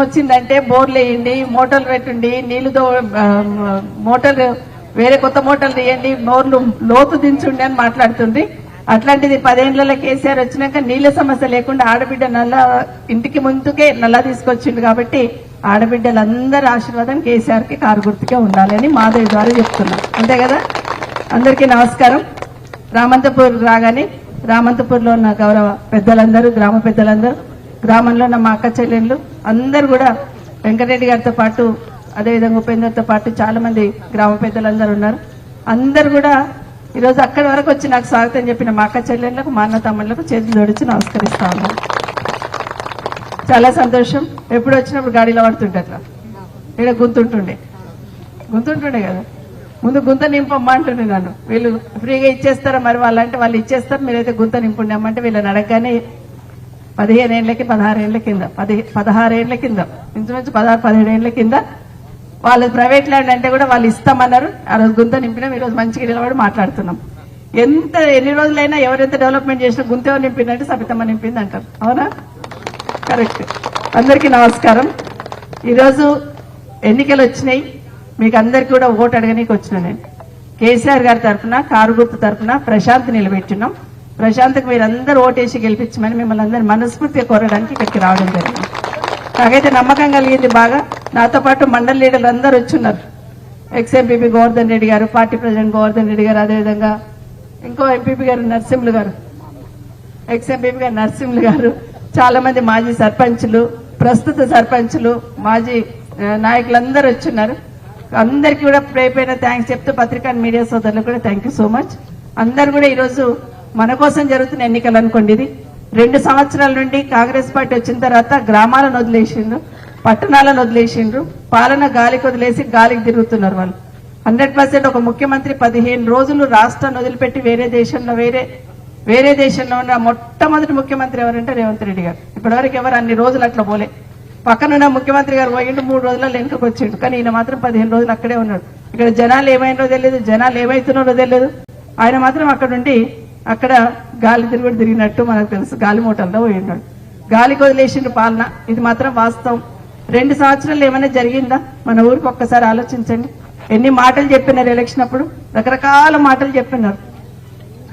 వచ్చిందంటే బోర్లు వేయండి, మోటార్లు పెట్టండి, నీళ్లుతో మోటార్లు వేరే కొత్త మోటార్లు తీయండి, బోర్లు లోతు దించుండి అని మాట్లాడుతుంది. అట్లాంటిది 10 ఏళ్లలో కేసీఆర్ వచ్చినాక నీళ్ల సమస్య లేకుండా ఆడబిడ్డ నల్ల ఇంటికి ముందుకే నల్ల తీసుకొచ్చిండు. కాబట్టి ఆడబిడ్డలందరి ఆశీర్వాదం కేసీఆర్ కి కారు గుర్తుకే ఉండాలని మాధవి ద్వారా చెప్తున్నాం. అంతే కదా. అందరికీ నమస్కారం. రామంతపూర్ రాగానే రామంతపూర్లో ఉన్న గౌరవ పెద్దలందరూ, గ్రామ పెద్దలందరూ, గ్రామంలో ఉన్న మా అక్క చెల్లెళ్ళు అందరూ కూడా వెంకటరెడ్డి గారితో పాటు అదేవిధంగా ఉపేందర్తో పాటు చాలా మంది గ్రామ పెద్దలందరూ ఉన్నారు. అందరూ కూడా ఈరోజు అక్కడి వరకు వచ్చి నాకు స్వాగతం చెప్పిన మా అక్క చెల్లెళ్లకు, మా అన్న తమ్ముళ్లకు చేతులు జోడించి నమస్కరిస్తా ఉన్నాను. చాలా సంతోషం. ఎప్పుడు వచ్చినప్పుడు గాడిలో పడుతుంటే అట్లా ఇక్కడ గుంతుంటుండే కదా. ముందు గుంత నింపమ్మా అంటుండే నన్ను. వీళ్ళు ఫ్రీగా ఇచ్చేస్తారా మరి వాళ్ళంటే వాళ్ళు ఇచ్చేస్తారు, మీరైతే గుంత నింపుండి అమ్మంటే వీళ్ళని అడగగానే 15 ఏళ్లకి 16 ఏళ్ల కింద 16 ఏళ్ల కింద ఇంచుమించు 16-17 ఏళ్ల కింద వాళ్ళు ప్రైవేట్ ల్యాండ్ అంటే కూడా వాళ్ళు ఇస్తామన్నారు. ఆ రోజు గుంత నింపినాం. ఈ రోజు మంచిగా నిలబడి మాట్లాడుతున్నాం. ఎన్ని రోజులైనా ఎవరైతే డెవలప్మెంట్ చేసినా గుంత ఎవరు నింపిందంటే సబితమ్మ నింపింది అంటారు. అవునా? కరెక్ట్. అందరికీ నమస్కారం. ఈరోజు ఎన్నికలు వచ్చినాయి. మీకు అందరికీ కూడా ఓటు అడగనీకి వచ్చిన నేను కేసీఆర్ గారి తరఫున, కారు గుర్తు తరఫున ప్రశాంత్ నిలబెట్టినాం. ప్రశాంత్కి మీరందరూ ఓటేసి గెలిపించమని మిమ్మల్ని అందరూ మనస్ఫూర్తిగా కోరడానికి ఇక్కడికి రావడం జరిగింది. నాకైతే నమ్మకం కలిగింది బాగా. నాతో పాటు మండల లీడర్లు అందరూ వచ్చున్నారు. ఎక్స్-ఎంపీపీ గోవర్ధన్ రెడ్డి గారు, పార్టీ ప్రెసిడెంట్ గోవర్ధన్ రెడ్డి గారు, అదేవిధంగా ఇంకో ఎంపీపీ గారు నరసింహులు గారు, ఎక్స్-ఎంపీపీ గారు నరసింహులు గారు, చాలా మంది మాజీ సర్పంచులు, ప్రస్తుత సర్పంచులు, మాజీ నాయకులందరూ వచ్చున్నారు. అందరికీ కూడా ప్రేపైన థ్యాంక్స్ చెప్తూ పత్రికా మీడియా సోదరులకు కూడా థ్యాంక్ యూ సో మచ్. అందరూ కూడా ఈరోజు మన కోసం జరుగుతున్న ఎన్నికలు అనుకోండి. ఇది 2 సంవత్సరాల నుండి కాంగ్రెస్ పార్టీ వచ్చిన తర్వాత గ్రామాలను వదిలేసిండ్రు, పట్టణాలను వదిలేసిండ్రు, పాలన గాలికి వదిలేసి గాలికి తిరుగుతున్నారు వాళ్ళు. 100% ఒక ముఖ్యమంత్రి 15 రోజులు రాష్ట్రాన్ని వదిలిపెట్టి వేరే దేశంలో ఉన్న మొట్టమొదటి ముఖ్యమంత్రి ఎవరంటే రేవంత్ రెడ్డి గారు. ఇప్పటివరకు ఎవరు అన్ని రోజులు అట్లా పోలే. పక్కనున్న ముఖ్యమంత్రి గారు పోయిండు, 3 రోజుల్లో వెనుకకు వచ్చిండు. కానీ ఈయన మాత్రం 15 రోజులు అక్కడే ఉన్నాడు. ఇక్కడ జనాలు ఏమైందో తెలియదు, జనాలు ఏమైతున్నారో తెలియదు. ఆయన మాత్రం అక్కడ నుండి అక్కడ గాలి తిరిగినట్టు మనకు తెలుసు. గాలి మూటల్లో పోయి ఉన్నాడు. గాలికి వదిలేసిండ్రు పాలన. ఇది మాత్రం వాస్తవం. 2 సంవత్సరాలు ఏమైనా జరిగిందా? మన ఊరికి ఒక్కసారి ఆలోచించండి. ఎన్ని మాటలు చెప్పినారు ఎలక్షన్ అప్పుడు, రకరకాల మాటలు చెప్పినారు.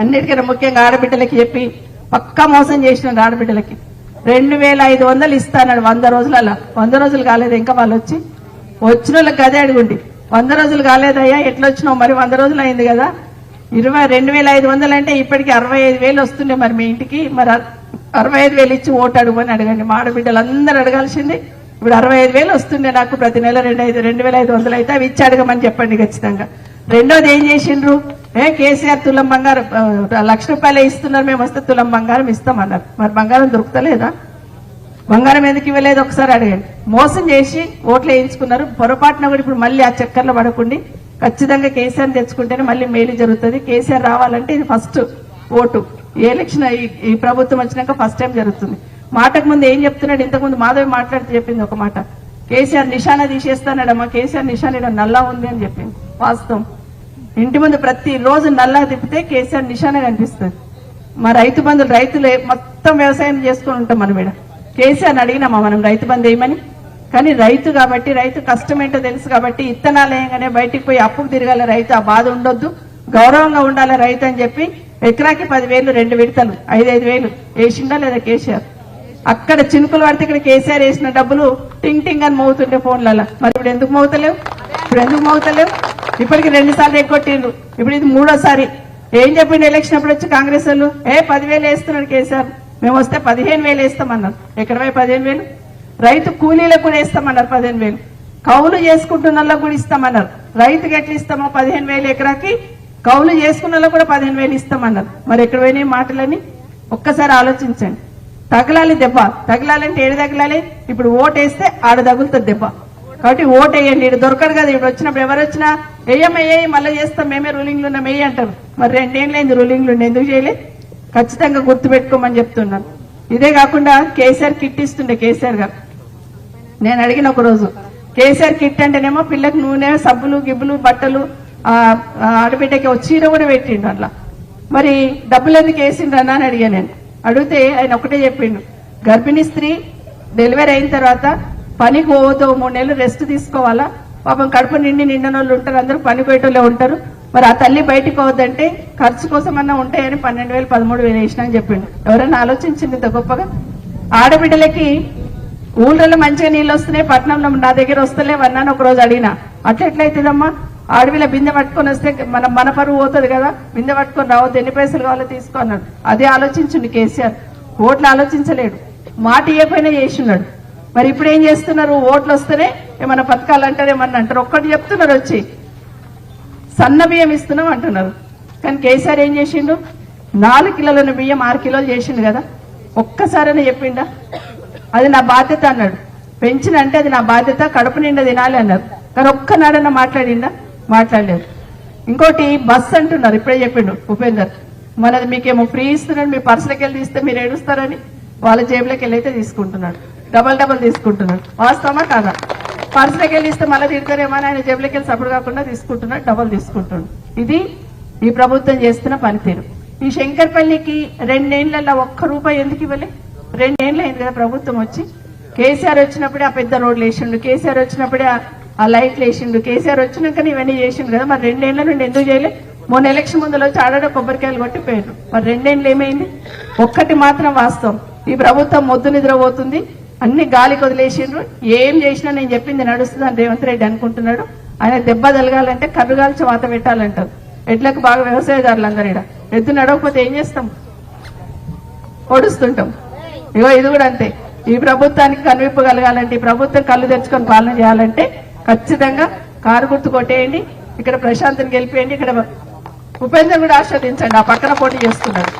అన్నిటికన్నా ముఖ్యంగా ఆడబిడ్డలకి చెప్పి పక్కా మోసం చేసినారు. ఆడబిడ్డలకి 2500 ఇస్తానన్నాడు 100 రోజులలో. 100 రోజులు కాలేదు ఇంకా. వాళ్ళు వచ్చిన వాళ్ళకి గదే అడుగుండి. 100 రోజులు కాలేదయ్యా, ఎట్లా వచ్చినావు మరి? 100 రోజులు అయింది కదా. 22,500 అంటే ఇప్పటికి 65,000 వస్తుండే మరి మీ ఇంటికి. మరి 65,000 ఇచ్చి ఓటు అడుగుని అడగండి. మా ఆడబిడ్డలు అందరూ అడగాల్సింది. ఇప్పుడు 65,000 వస్తుండే నాకు ప్రతి నెల. 2,500 అయితే అవి ఇచ్చి అడగమని చెప్పండి ఖచ్చితంగా. రెండోది ఏం చేసిండ్రు? కేసీఆర్ తులం బంగారం ₹1,00,000 ఇస్తున్నారు, మేము వస్తే తులం బంగారం ఇస్తామన్నారు. మరి బంగారం దొరుకుతలేదా? బంగారం ఎందుకు ఇవ్వలేదు ఒకసారి అడగండి. మోసం చేసి ఓట్లు వేయించుకున్నారు. పొరపాటున కూడా ఇప్పుడు మళ్ళీ ఆ చక్కర్లో పడకుండా ఖచ్చితంగా కేసీఆర్ తెచ్చుకుంటేనే మళ్ళీ మేలు జరుగుతుంది. కేసీఆర్ రావాలంటే ఇది ఫస్ట్ ఓటు. ఈ ఎలక్షన్ ఈ ప్రభుత్వం వచ్చినాక ఫస్ట్ టైం జరుగుతుంది. మాటకు ముందు ఏం చెప్తున్నాడు? ఇంతకుముందు మాధవి మాట్లాడుతూ చెప్పింది ఒక మాట. కేసీఆర్ నిశానా తీసేస్తానడమ్మా, కేసీఆర్ నిశాన నల్లా ఉంది అని చెప్పింది. వాస్తవం. ఇంటి ముందు ప్రతి రోజు నల్లా తిప్పితే కేసీఆర్ నిశాన కనిపిస్తుంది. మా రైతు బంధువులు, రైతులు మొత్తం వ్యవసాయం చేసుకుని ఉంటాం మనం. ఇక్కడ కేసీఆర్ని అడిగినామా మనం రైతు బంధు వేయమని? కానీ రైతు కాబట్టి, రైతు కష్టం ఏంటో తెలుసు కాబట్టి ఇత్తనాలు వేయగానే బయటికి పోయి అప్పుకు తిరగాల రైతు. ఆ బాధ ఉండొద్దు, గౌరవంగా ఉండాలి రైతు అని చెప్పి ఎకరాకి 10,000 2 విడతలు 5,000 వేసిండా లేదా కేసీఆర్? అక్కడ చినుకులు పడితే ఇక్కడ కేసీఆర్ వేసిన డబ్బులు టింగ్ టింగ్ అని మోగుతుండే ఫోన్లలో. మరి ఇప్పుడు ఎందుకు మోగుతలేవు? ఇప్పటికి 2 సార్లు ఎగ్గొట్టిండ్రు. ఇప్పుడు ఇది 3వ సారి. ఏం చెప్పిండు ఎలక్షన్ అప్పుడు వచ్చి కాంగ్రెస్ వాళ్ళు? 10,000 వేస్తున్నాడు కేసీఆర్, మేము వస్తే 15,000 వేస్తామన్నారు. ఎక్కడ 15,000? రైతు కూలీలకు కూడా ఇస్తామన్నారు 15,000. కౌలు చేసుకుంటున్న వాళ్ళకు కూడా ఇస్తామన్నారు. రైతుకి ఎట్లా ఇస్తామో 15,000 ఎకరాకి, కౌలు చేసుకున్న వాళ్ళకు కూడా 15,000 ఇస్తామన్నారు. మరి ఎక్కడ పోయినాయి మాటలని? ఒక్కసారి ఆలోచించండి. తగలాలి దెబ్బ. తగలాలంటే ఏడు తగలాలి? ఇప్పుడు ఓటు వేస్తే ఆడ తగులుతుంది దెబ్బ. కాబట్టి ఓటు వేయండి. ఇటు దొరకదు కదా. ఇప్పుడు వచ్చినప్పుడు ఎవరు వచ్చినా వేయమయ్యే మళ్ళీ చేస్తాం, మేమే రూలింగ్లు ఉన్నాం వేయి అంటారు. మరి 2 ఏళ్ళైంది రూలింగ్లు ఉండి ఎందుకు చేయలే? ఖచ్చితంగా గుర్తుపెట్టుకోమని చెప్తున్నాను. ఇదే కాకుండా కేసీఆర్ కిట్ ఇస్తుండే కేసీఆర్ గారు. నేను అడిగిన ఒక రోజు, కేసీఆర్ కిట్ అంటేనేమో పిల్లకి నూనె, సబ్బులు, గిబ్బులు, బట్టలు, ఆడబిడ్డకి చీర కూడా పెట్టిండు అట్లా. మరి డబ్బులు ఎందుకు వేసిండ్రన్నా అని అడిగా నేను. అడిగితే ఆయన ఒకటే చెప్పిండు, గర్భిణీ స్త్రీ డెలివరీ అయిన తర్వాత పనికి పోవద్దు, 3 నెలలు రెస్ట్ తీసుకోవాలా. పాపం కడుపు నిండిన వాళ్ళు ఉంటారు, అందరూ పని పోయేటోళ్ళే ఉంటారు. మరి ఆ తల్లి బయటికి పోవద్దంటే ఖర్చు కోసం అన్నా ఉంటాయని 12,000 13,000 వేసినా అని చెప్పిండు. ఎవరైనా ఆలోచించింది ఇంత గొప్పగా? ఆడబిడ్డలకి ఊళ్ళలో మంచిగా నీళ్ళు వస్తున్నాయి, పట్టణంలో నా దగ్గర వస్తలేవన్నాను ఒక రోజు అడిగినా. అట్లెట్లయితుందమ్మా? ఆడపిల్ల బిందె పట్టుకొని వస్తే మన పరువు పోతుంది కదా, బిందె పట్టుకొని రావద్దు, ఎన్ని పైసలు కావాలో తీసుకో అన్నాడు. అదే ఆలోచించుండు కేసీఆర్. ఓట్లు ఆలోచించలేడు, మాట ఇవ్వకపోయినా చేస్తున్నాడు. మరి ఇప్పుడు ఏం చేస్తున్నారు? ఓట్లు వస్తేనే ఏమన్నా పథకాలు అంటారు, ఏమన్నా అంటారు. ఒక్కటి చెప్తున్నారు, వచ్చి సన్న బియ్యం ఇస్తున్నాం అంటున్నారు. కానీ కేసీఆర్ ఏం చేసిండు? 4 కిలోల బియ్యం 6 కిలోలు చేసిండు కదా. ఒక్కసారైనా చెప్పిండా అది నా బాధ్యత అన్నాడు? పెంచిన అంటే అది నా బాధ్యత, కడుపు నిండా తినాలి అన్నారు. కానీ ఒక్కనాడన్నా మాట్లాడిండా? మాట్లాడలేదు. ఇంకోటి బస్సు అంటున్నారు, ఇప్పుడే చెప్పిండు ఉపేందర్. మనది మీకేమో ఫ్రీ ఇస్తున్నాడు, మీ పర్సులకి వెళ్ళి తీస్తే మీరు ఏడుస్తారని వాళ్ళ జేబులకి వెళ్ళి అయితే తీసుకుంటున్నాడు, డబల్ తీసుకుంటున్నాడు. వాస్తవమా కాదా? పర్సులకి వెళ్ళి ఇస్తే మళ్ళీ తిడతారేమో అని ఆయన జేబులకి వెళ్ళి సపోర్ట్ కాకుండా తీసుకుంటున్నాడు, డబల్ తీసుకుంటున్నాడు. ఇది ఈ ప్రభుత్వం చేస్తున్న పనితీరు. ఈ శంకర్పల్లికి 2 ఏళ్లలో ₹1 ఎందుకు ఇవ్వలే? 2 ఏళ్ళు అయింది కదా ప్రభుత్వం వచ్చి. కేసీఆర్ వచ్చినప్పుడే ఆ పెద్ద రోడ్లు వేసిండు, కేసీఆర్ వచ్చినప్పుడే ఆ లైట్లు వేసిండు, కేసీఆర్ వచ్చినాకనే ఇవన్నీ చేసిండు కదా. మరి 2 ఏళ్ల నుండి ఎందుకు చేయలే? మొన్న ఎలక్షన్ ముందులో వచ్చి ఆడాడ కొబ్బరికాయలు కొట్టిపోయారు. మరి 2 ఏళ్ళు ఏమైంది? ఒక్కటి మాత్రం వాస్తవం, ఈ ప్రభుత్వం మొద్దు నిద్రపోతుంది, అన్ని గాలికి వదిలేసిండ్రు. ఏం చేసినా నేను చెప్పింది నడుస్తుంది అని రేవంత్ రెడ్డి అనుకుంటున్నాడు. ఆయన దెబ్బ తలగాలంటే కర్రుగాల్చి వాత పెట్టాలంటారు. ఎడ్లకు బాగా వ్యవసాయదారులు అందరు ఇక్కడ. ఎద్దు నడవకపోతే ఏం చేస్తాం? పొడుస్తుంటాం. ఇగో ఇది కూడా అంతే. ఈ ప్రభుత్వానికి కనువిప్పు కలగాలంటే, ఈ ప్రభుత్వం కళ్ళు తెచ్చుకొని పాలన చేయాలంటే ఖచ్చితంగా కారు గుర్తు కొట్టేయండి, ఇక్కడ ప్రశాంత్ని గెలిపేయండి, ఇక్కడ ఉపేంద్ర కూడా ఆస్వాదించండి, ఆ పక్కన పోటీ చేస్తున్నాడు.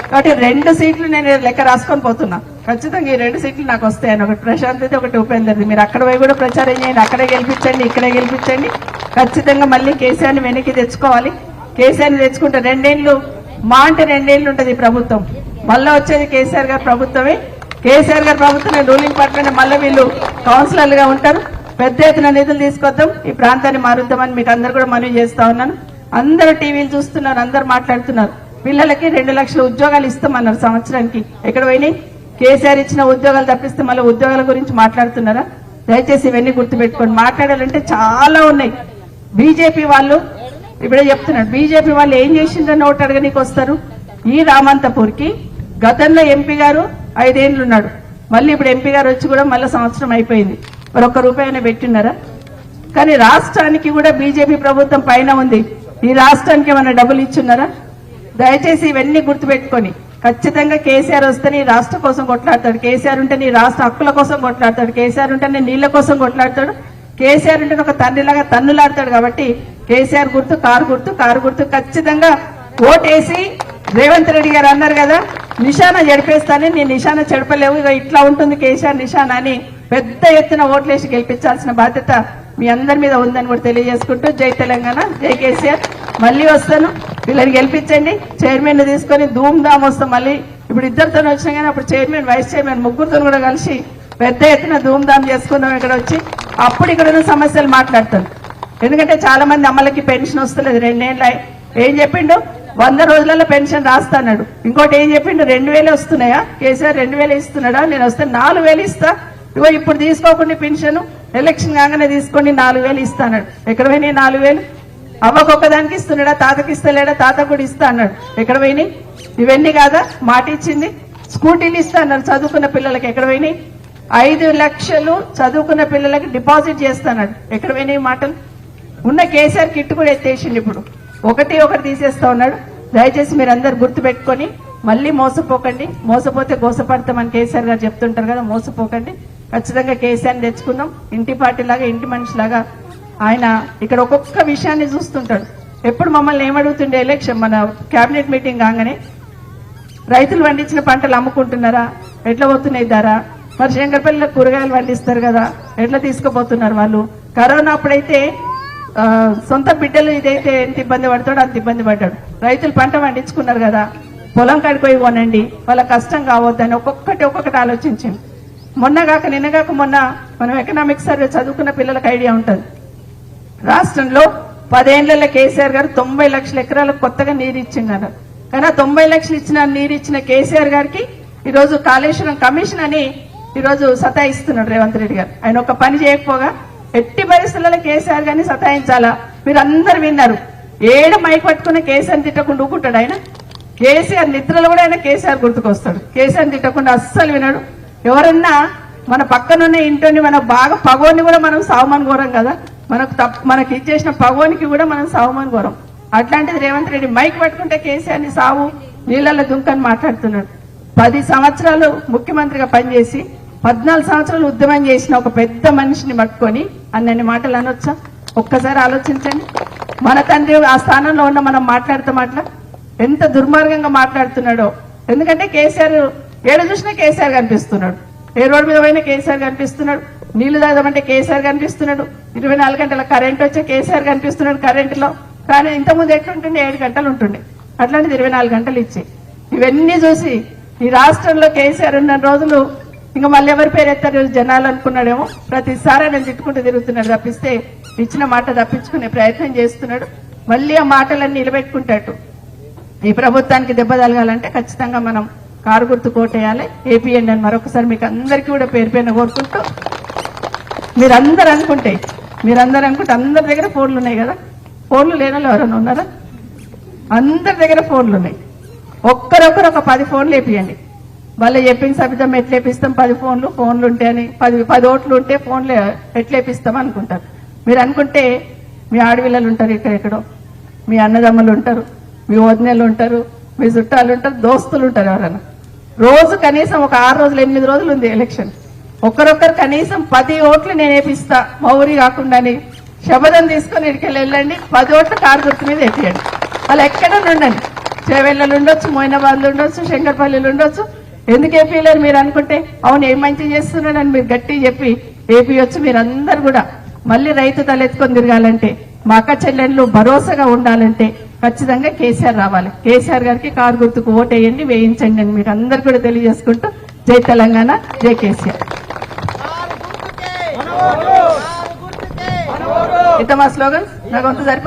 కాబట్టి 2 సీట్లు నేను లెక్క రాసుకొని పోతున్నా. ఖచ్చితంగా ఈ 2 సీట్లు నాకు వస్తాయని, ఒకటి ప్రశాంత్ది, ఒకటి ఉపేందర్ది. మీరు అక్కడ పోయి కూడా ప్రచారం చేయండి, అక్కడే గెలిపించండి, ఇక్కడే గెలిపించండి. ఖచ్చితంగా మళ్ళీ కేసీఆర్ని వెనక్కి తెచ్చుకోవాలి. కేసీఆర్ని తెచ్చుకుంటే 2 ఏళ్ళు మా అంటే 2 ఏళ్ళు ఉంటుంది ఈ ప్రభుత్వం. మళ్ళీ వచ్చేది కేసీఆర్ గారి ప్రభుత్వమే. కేసీఆర్ గారి ప్రభుత్వం రూలింగ్ పార్టీలోనే మళ్ళీ వీళ్ళు కౌన్సిలర్లుగా ఉంటారు. పెద్ద ఎత్తున నిధులు తీసుకొద్దాం, ఈ ప్రాంతాన్ని మారుద్దామని మీకు అందరు కూడా మనవి చేస్తా ఉన్నాను. అందరూ టీవీలు చూస్తున్నారు, అందరు మాట్లాడుతున్నారు. పిల్లలకి 2 లక్షల ఉద్యోగాలు ఇస్తామన్నారు సంవత్సరానికి. ఎక్కడ పోయినాయి? కేసీఆర్ ఇచ్చిన ఉద్యోగాలు తప్పిస్తే మళ్ళీ ఉద్యోగాల గురించి మాట్లాడుతున్నారా? దయచేసి ఇవన్నీ గుర్తుపెట్టుకోండి. మాట్లాడాలంటే చాలా ఉన్నాయి. బీజేపీ వాళ్ళు ఇప్పుడే చెప్తున్నాడు, బీజేపీ వాళ్ళు ఏం చేసిందని ఓటు అడగనీకి వస్తారు. ఈ రామంతపూర్కి గతంలో ఎంపీ గారు 5 ఏళ్ళు ఉన్నాడు, మళ్ళీ ఇప్పుడు ఎంపీ గారు వచ్చి కూడా మళ్ళీ సంవత్సరం అయిపోయింది. మరి ₹1 పెట్టినారా? కానీ రాష్ట్రానికి కూడా బీజేపీ ప్రభుత్వం పైన ఉంది. ఈ రాష్ట్రానికి ఏమైనా డబ్బులు ఇచ్చున్నారా? దయచేసి ఇవన్నీ గుర్తుపెట్టుకొని ఖచ్చితంగా కేసీఆర్ వస్తేనే ఈ రాష్ట్ర కోసం కొట్లాడతాడు, కేసీఆర్ ఉంటే నీ రాష్ట్ర హక్కుల కోసం కొట్లాడతాడు, కేసీఆర్ ఉంటేనే నీళ్ల కోసం కొట్లాడతాడు, కేసీఆర్ ఉంటే ఒక తండ్రిలాగా తన్నులాడతాడు. కాబట్టి కేసీఆర్ గుర్తు, కారు గుర్తు ఖచ్చితంగా ఓటేసి రేవంత్ రెడ్డి గారు అన్నారు కదా నిశాన చెడిపేస్తానని, నేను నిశాన చెడపలేవు, ఇక ఇట్లా ఉంటుంది కేసీఆర్ నిశాన అని పెద్ద ఎత్తున ఓట్లేసి గెలిపించాల్సిన బాధ్యత మీ అందరి మీద ఉందని కూడా తెలియజేసుకుంటూ, జై తెలంగాణ, జై కేసీఆర్. మళ్ళీ వస్తాను, వీళ్ళని గెలిపించండి. చైర్మన్ తీసుకొని ధూమ్ ధామ్ వస్తాం. మళ్ళీ ఇప్పుడు ఇద్దరితో వచ్చినా కానీ అప్పుడు చైర్మన్, వైస్ చైర్మన్ ముగ్గురితో కూడా కలిసి పెద్ద ఎత్తున ధూమ్ ధామ్ చేసుకుందాం ఇక్కడ వచ్చి. అప్పుడు ఇక్కడ ఉన్న సమస్యలు మాట్లాడతాను. ఎందుకంటే చాలా మంది అమ్మలకి పెన్షన్ వస్తలేదు, 2 ఏళ్ళ. ఏం చెప్పిండు? 100 రోజులలో పెన్షన్ రాస్తాడు. ఇంకోటి ఏం చెప్పిండు? 2,000 వస్తున్నాయా? కేసీఆర్ 2,000 ఇస్తున్నాడా? నేను వస్తే 4,000 ఇస్తా. ఇగో ఇప్పుడు తీసుకోకుండా పెన్షన్ ఎలక్షన్ కాగానే తీసుకోండి 4,000 ఇస్తాడు. ఎక్కడ పోయినాయి 4,000? అవ్వకొక్కదానికి ఇస్తున్నాడా? తాతకి ఇస్తలేడా? తాత కూడా ఇస్తా అన్నాడు. ఎక్కడ పోయినాయి? ఇవన్నీ కాదా మాట ఇచ్చింది? స్కూటీలు ఇస్తా అన్నారు చదువుకున్న పిల్లలకి. ఎక్కడ పోయినాయి? 5 లక్షలు చదువుకున్న పిల్లలకి డిపాజిట్ చేస్తాడు. ఎక్కడ పోయినాయి మాటలు? ఉన్న కేసీఆర్ కిట్ కూడా ఎత్తేసిండు. ఇప్పుడు ఒకటి తీసేస్తా ఉన్నాడు. దయచేసి మీరు అందరు గుర్తు పెట్టుకొని మళ్ళీ మోసపోకండి. మోసపోతే గోసపడతామని కేసీఆర్ గారు చెప్తుంటారు కదా, మోసపోకండి. ఖచ్చితంగా కేసీఆర్ని తెచ్చుకుందాం. ఇంటి పార్టీలాగా, ఇంటి మనిషిలాగా ఆయన ఇక్కడ ఒక్కొక్క విషయాన్ని చూస్తుంటాడు. ఎప్పుడు మమ్మల్ని ఏమడుగుతుండే ఎలక్షన్ మన కేబినెట్ మీటింగ్ కాగానే, రైతులు పండించిన పంటలు అమ్ముకుంటున్నారా? ఎట్లా పోతున్నాయి ధర? మరి శంకరపల్లిలో కూరగాయలు పండిస్తారు కదా, ఎట్లా తీసుకుపోతున్నారు వాళ్ళు? కరోనా అప్పుడైతే సొంత బిడ్డలు ఇదైతే ఎంత ఇబ్బంది పడతాడో అంత ఇబ్బంది పడ్డాడు. రైతులు పంట పండించుకున్నారు కదా, పొలం కాడిపోయి కొనండి, వాళ్ళ కష్టం కావద్దని ఒక్కొక్కటి ఆలోచించింది. నిన్నగాక మొన్న మనం ఎకనామిక్స్ సర్వే చదువుకున్న పిల్లలకు ఐడియా ఉంటుంది. రాష్ట్రంలో 10 ఏళ్లలో కేసీఆర్ గారు 90 లక్షల ఎకరాలకు కొత్తగా నీరు ఇచ్చిందన్నారు. కానీ 90 లక్షలు ఇచ్చిన నీరు ఇచ్చిన కేసీఆర్ గారికి ఈరోజు కాళేశ్వరం కమిషన్ అని ఈరోజు సతాయిస్తున్నాడు రేవంత్ రెడ్డి గారు. ఆయన ఒక పని చేయకపోగా ఎట్టి పరిస్థితులలో కేసీఆర్ గారిని సతాయించాలా. మీరు అందరు విన్నారు, ఏడు మైక్ పట్టుకున్న కేసీఆర్ తిట్టకుండా ఊకుంటాడు ఆయన. కేసీఆర్ నిద్రలో కూడా ఆయన కేసీఆర్ గుర్తుకొస్తాడు. కేసీఆర్ తిట్టకుండా అస్సలు వినడు. ఎవరన్నా మన పక్కనున్న ఇంటిని మన బాగా పగోని కూడా మనం సావమాన్ కోరం కదా, మనకి ఇచ్చేసిన పగోనికి కూడా మనం సావమాన్ కోరం. అట్లాంటిది రేవంత్ రెడ్డి మైక్ పట్టుకుంటే కేసీఆర్ని సావు నీళ్లలో దుంకని మాట్లాడుతున్నాడు. 10 సంవత్సరాలు ముఖ్యమంత్రిగా పనిచేసి 14 సంవత్సరాలు ఉద్యమం చేసిన ఒక పెద్ద మనిషిని పట్టుకొని అన్నన్ని మాటలు అనొచ్చా? ఒక్కసారి ఆలోచించండి. మన తండ్రి ఆ స్థానంలో ఉన్న మనం మాట్లాడతాం ఎంత దుర్మార్గంగా మాట్లాడుతున్నాడో. ఎందుకంటే కేసీఆర్ ఏడ చూసినా కేసీఆర్ కనిపిస్తున్నాడు, ఏ రోడ్డు మీద పోయినా కేసీఆర్ కనిపిస్తున్నాడు, నీళ్లు తాగమంటే కేసీఆర్ కనిపిస్తున్నాడు, 24 గంటల కరెంట్ వచ్చే కేసీఆర్ కనిపిస్తున్నాడు కరెంటులో. కానీ ఇంతకుముందు ఎట్లుంటుండే 7 గంటలు ఉంటుండే, అట్లాంటిది 24 గంటలు ఇచ్చి ఇవన్నీ చూసి ఈ రాష్ట్రంలో కేసీఆర్ ఉన్న రోజులు ఇంకా మళ్ళీ ఎవరి పేరు ఎత్తారు జనాలు అనుకున్నాడేమో. ప్రతిసారి నేను తిట్టుకుంటూ తిరుగుతున్నాడు తప్పిస్తే ఇచ్చిన మాట తప్పించుకునే ప్రయత్నం చేస్తున్నాడు. మళ్ళీ ఆ మాటలన్నీ నిలబెట్టుకుంటాడు. ఈ ప్రభుత్వానికి దెబ్బ తలగాలంటే ఖచ్చితంగా మనం కారు గుర్తు కోటేయాలి, ఏపీఎండి అని మరొకసారి మీకు అందరికీ కూడా పేరు పైన కోరుకుంటూ, మీరందరూ అనుకుంటే అందరి దగ్గర ఫోన్లు ఉన్నాయి కదా, ఫోన్లు లేని వాళ్ళు ఎవరైనా ఉన్నారా? అందరి దగ్గర ఫోన్లు ఉన్నాయి. ఒక్కరొకరు ఒక 10 ఫోన్లు వేపియండి. వాళ్ళు చెప్పిన సభ్యతం ఎట్లా వేపిస్తాం, 10 ఫోన్లు ఉంటే అని 10 ఓట్లు ఉంటే ఫోన్లు ఎట్లా వేపిస్తాం అనుకుంటారు. మీరు అనుకుంటే మీ ఆడపిల్లలు ఉంటారు, ఇక్కడెక్కడో మీ అన్నదమ్ములు ఉంటారు, మీ వదినలు ఉంటారు, మీ చుట్టాలు ఉంటారు, దోస్తులు ఉంటారు. ఎవరైనా రోజు కనీసం ఒక 6 రోజులు 8 రోజులు ఉంది ఎలక్షన్, ఒక్కరొక్కరు కనీసం 10 ఓట్లు నేను వేపిస్తా మౌరి కాకుండా అని శపథం తీసుకొని ఇక్కడికి వెళ్ళండి. 10 ఓట్లు కారు గుర్తు మీద వేపియండి. వాళ్ళు ఎక్కడ ఉండండి, చేవెళ్ళలు ఉండొచ్చు, మోయినాబాద్లు ఉండొచ్చు, శంకర్పల్లిలు ఉండొచ్చు. ఎందుకు ఏపీలేరు మీరు అనుకుంటే, అవును ఏం మంచి చేస్తున్నాడని మీరు గట్టి చెప్పి ఏపీ వచ్చి మీరందరూ కూడా మళ్ళీ రైతు తలెత్తుకొని తిరగాలంటే, మా అక్క చెల్లెళ్ళు భరోసాగా ఉండాలంటే ఖచ్చితంగా కేసీఆర్ రావాలి. కేసీఆర్ గారికి కారు గుర్తుకు ఓటేయండి, వేయించండి అని మీకు అందరు కూడా తెలియజేసుకుంటూ, జై తెలంగాణ, జై కేసీఆర్. ఇంత మా స్లోగన్స్ నాకు అంత సరిపోతుంది.